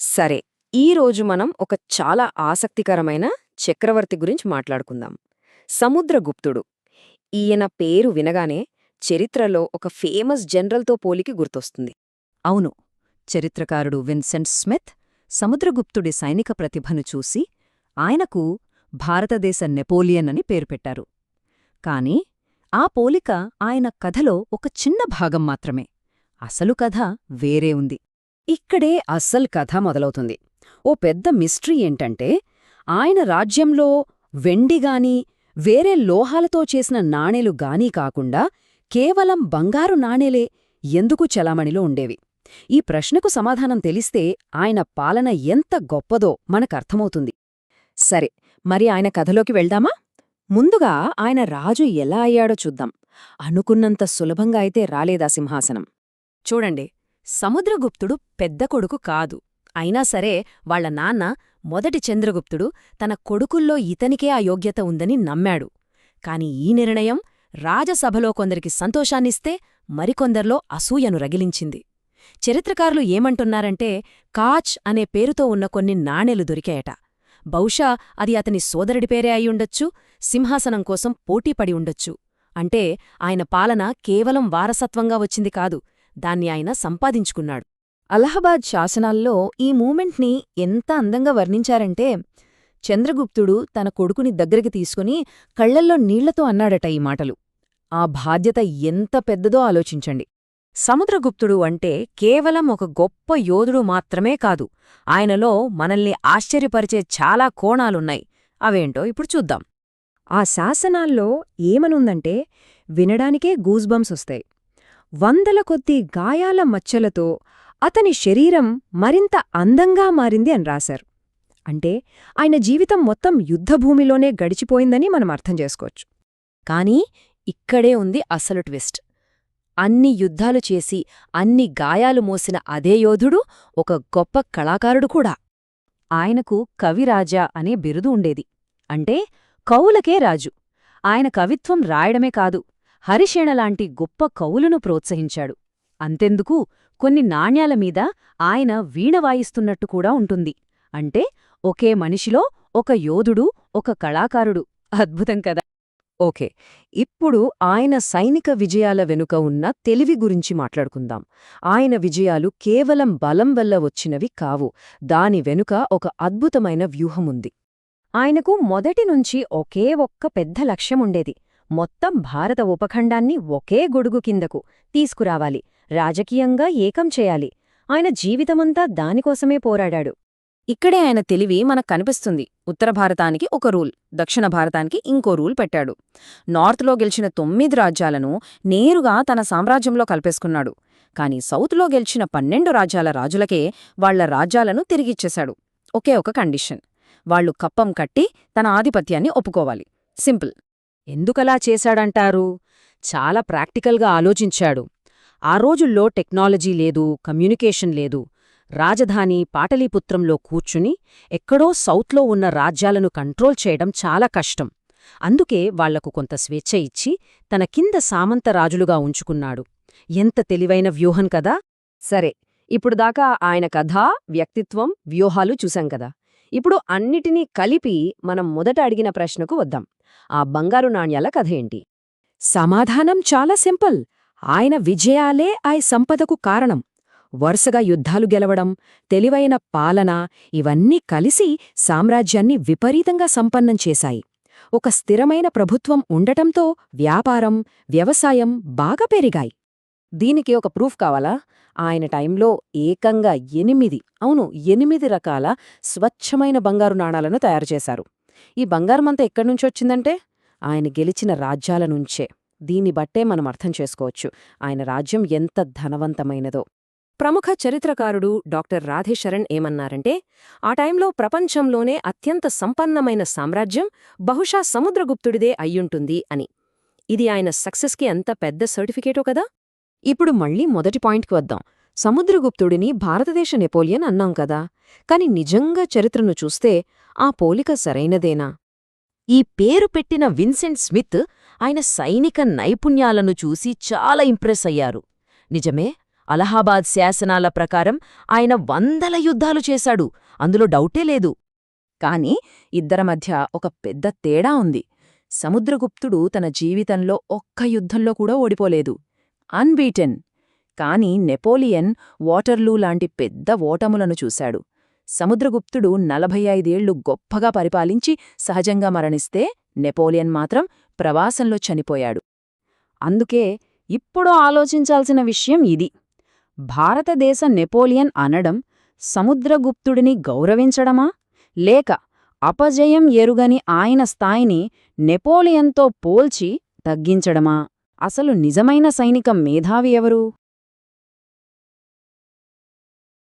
సరే, ఈరోజు మనం ఒక చాలా ఆసక్తికరమైన చక్రవర్తి గురించి మాట్లాడుకుందాం. సముద్రగుప్తుడు. ఈయన పేరు వినగానే చరిత్రలో ఒక ఫేమస్ జనరల్తో పోలికి గుర్తొస్తుంది. అవును, చరిత్రకారుడు విన్సెంట్ స్మిత్ సముద్రగుప్తుడి సైనిక ప్రతిభను చూసి ఆయనకు భారతదేశ నెపోలియన్ అని పేరు పెట్టారు. కాని ఆ పోలిక ఆయన కథలో ఒక చిన్న భాగం మాత్రమే. అసలు కథ వేరే ఉంది. ఇక్కడే అస్సలు కథ మొదలవుతుంది. ఓ పెద్ద మిస్టరీ ఏంటంటే, ఆయన రాజ్యంలో వెండిగాని వేరే లోహాలతో చేసిన నాణేలు గానీ కాకుండా కేవలం బంగారు నాణేలే ఎందుకు చలామణిలో ఉండేవి? ఈ ప్రశ్నకు సమాధానం తెలిస్తే ఆయన పాలన ఎంత గొప్పదో మనకర్థమవుతుంది. సరే, మరి ఆయన కథలోకి వెళ్దామా? ముందుగా ఆయన రాజు ఎలా అయ్యాడో చూద్దాం. అనుకున్నంత సులభంగా అయితే రాలేదా సింహాసనం. చూడండి, సముద్రగుప్తుడు పెద్ద కొడుకు కాదు. అయినా సరే వాళ్ల నాన్న మొదటి చంద్రగుప్తుడు తన కొడుకుల్లో ఇతనికే ఆ యోగ్యత ఉందని నమ్మాడు. కాని ఈ నిర్ణయం రాజసభలో కొందరికి సంతోషాన్నిస్తే మరికొందర్లో అసూయను రగిలించింది. చరిత్రకారులు ఏమంటున్నారంటే, కాచ్ అనే పేరుతో ఉన్న కొన్ని నాణేలు దొరికాయట. బహుశా అది అతని సోదరుడి పేరే అయ్యుండొచ్చు, సింహాసనం కోసం పోటీపడి ఉండొచ్చు. అంటే ఆయన పాలన కేవలం వారసత్వంగా వచ్చింది కాదు, దాన్ని ఆయన సంపాదించుకున్నాడు. అలహాబాద్ శాసనాల్లో ఈ మూమెంట్ని ఎంత అందంగా వర్ణించారంటే, చంద్రగుప్తుడు తన కొడుకుని దగ్గరికి తీసుకుని కళ్లల్లో నీళ్లతో అన్నాడట ఈ మాటలు. ఆ బాధ్యత ఎంత పెద్దదో ఆలోచించండి. సముద్రగుప్తుడు అంటే కేవలం ఒక గొప్ప యోధుడు మాత్రమే కాదు, ఆయనలో మనల్ని ఆశ్చర్యపరిచే చాలా కోణాలున్నాయి. అవేంటో ఇప్పుడు చూద్దాం. ఆ శాసనాల్లో ఏమనుందంటే, వినడానికే గూస్బంప్స్ వస్తాయి. వందల కొద్దీ గాయాల మచ్చలతో అతని శరీరం మరింత అందంగా మారింది అని రాశారు. అంటే ఆయన జీవితం మొత్తం యుద్ధభూమిలోనే గడిచిపోయిందని మనం అర్థం చేసుకోవచ్చు. కానీ ఇక్కడే ఉంది అసలు ట్విస్ట్. అన్ని యుద్ధాలు చేసి అన్ని గాయాలు మోసిన అదే యోధుడు ఒక గొప్ప కళాకారుడు కూడా. ఆయనకు కవిరాజా అనే బిరుదు ఉండేది. అంటే కవులకే రాజు. ఆయన కవిత్వం రాయడమే కాదు, హరిషేణలాంటి గొప్ప కవులను ప్రోత్సహించాడు. అంతెందుకు, కొన్ని నాణ్యాల మీద ఆయన వీణ వాయిస్తున్నట్టు కూడా ఉంటుంది. అంటే ఒకే మనిషిలో ఒక యోధుడు, ఒక కళాకారుడు. అద్భుతం కదా. ఓకే, ఇప్పుడు ఆయన సైనిక విజయాల వెనుక ఉన్న తెలివి గురించి మాట్లాడుకుందాం. ఆయన విజయాలు కేవలం బలం వల్ల వచ్చినవి కావు, దాని వెనుక ఒక అద్భుతమైన వ్యూహముంది. ఆయనకు మొదటినుంచి ఒకే ఒక్క పెద్ద లక్ష్యముండేది. మొత్తం భారత ఉపఖండాన్ని ఒకే గొడుగు కిందకు తీసుకురావాలి, రాజకీయంగా ఏకం చేయాలి. ఆయన జీవితమంతా దానికోసమే పోరాడాడు. ఇక్కడే ఆయన తెలివి మనకు కనిపిస్తుంది. ఉత్తర భారతానికి ఒక రూల్, దక్షిణ భారతానికి ఇంకో రూల్ పెట్టాడు. నార్త్లో గెలిచిన 9 రాజ్యాలను నేరుగా తన సామ్రాజ్యంలో కలిపేసుకున్నాడు. కాని సౌత్లో గెలిచిన 12 రాజ్యాల రాజులకే వాళ్ల రాజ్యాలను తిరిగిచ్చేశాడు. ఒకే ఒక కండిషన్: వాళ్లు కప్పం కట్టి తన ఆధిపత్యాన్ని ఒప్పుకోవాలి. సింపుల్. ఎందుకలా చేశాడంటారు? చాలా ప్రాక్టికల్గా ఆలోచించాడు. ఆ రోజుల్లో టెక్నాలజీ లేదు, కమ్యూనికేషన్ లేదు. రాజధాని పాటలీపుత్రంలో కూర్చుని ఎక్కడో సౌత్లో ఉన్న రాజ్యాలను కంట్రోల్ చేయడం చాలా కష్టం. అందుకే వాళ్లకు కొంత స్వేచ్ఛ ఇచ్చి తన కింద సామంత రాజులుగా ఉంచుకున్నాడు. ఎంత తెలివైన వ్యూహం కదా. సరే, ఇప్పుడు దాకా ఆయన కథ, వ్యక్తిత్వం, వ్యూహాలు చూశాం కదా. ఇప్పుడు అన్నిటినీ కలిపి మనం మొదట అడిగిన ప్రశ్నకు వద్దాం. ఆ బంగారు నాణ్యాల కథ ఏంటి? సమాధానం చాలా సింపుల్. ఆయన విజయాలే ఆ సంపదకు కారణం. వరుసగా యుద్ధాలు గెలవడం, తెలివైన పాలన, ఇవన్నీ కలిసి సామ్రాజ్యాన్ని విపరీతంగా సంపన్నం చేశాయి. ఒక స్థిరమైన ప్రభుత్వం ఉండటంతో వ్యాపారం, వ్యవసాయం బాగా పెరిగాయి. దీనికి ఒక ప్రూఫ్ కావాలా? ఆయన టైంలో ఏకంగా 8 రకాల స్వచ్ఛమైన బంగారు నాణాలను తయారుచేశారు. ఈ బంగారమంతా ఎక్కడ్నుంచొచ్చిందంటే ఆయన గెలిచిన రాజ్యాల నుంచే. దీన్ని బట్టే మనం అర్థం చేసుకోవచ్చు ఆయన రాజ్యం ఎంత ధనవంతమైనదో. ప్రముఖ చరిత్రకారుడు డాక్టర్ రాధేశరణ్ ఏమన్నారంటే, ఆ టైంలో ప్రపంచంలోనే అత్యంత సంపన్నమైన సామ్రాజ్యం బహుశా సముద్రగుప్తుడిదే అయ్యుంటుంది అని. ఇది ఆయన సక్సెస్కి ఎంత పెద్ద సర్టిఫికేటో కదా. ఇప్పుడు మళ్ళీ మొదటి పాయింట్కి వద్దాం. సముద్రగుప్తుడిని భారతదేశ నెపోలియన్ అన్నాం కదా, కాని నిజంగా చరిత్రను చూస్తే ఆ పోలిక సరైనదేనా? ఈ పేరు పెట్టిన విన్సెంట్ స్మిత్ ఆయన సైనిక నైపుణ్యాలను చూసి చాలా ఇంప్రెస్ అయ్యారు. నిజమే, అలహాబాద్ శాసనాల ప్రకారం ఆయన 100 యుద్ధాలు చేశాడు, అందులో డౌటే లేదు. కాని ఇద్దర మధ్య ఒక పెద్ద తేడా ఉంది. సముద్రగుప్తుడు తన జీవితంలో ఒక్క యుద్ధంలో కూడా ఓడిపోలేదు, అన్బీటెన్. కాని నెపోలియన్ వాటర్లూ లాంటి పెద్ద ఓటములను చూశాడు. సముద్రగుప్తుడు 45 ఏళ్లు గొప్పగా పరిపాలించి సహజంగా మరణిస్తే, నెపోలియన్ మాత్రం ప్రవాసంలో చనిపోయాడు. అందుకే ఇప్పుడు ఆలోచించాల్సిన విషయం ఇది. భారతదేశ నెపోలియన్ అనడం సముద్రగుప్తుడిని గౌరవించడమా, లేక అపజయం ఎరుగని ఆయన స్థాయిని నెపోలియన్తో పోల్చి తగ్గించడమా? అసలు నిజమైన సైనిక మేధావి ఎవరు?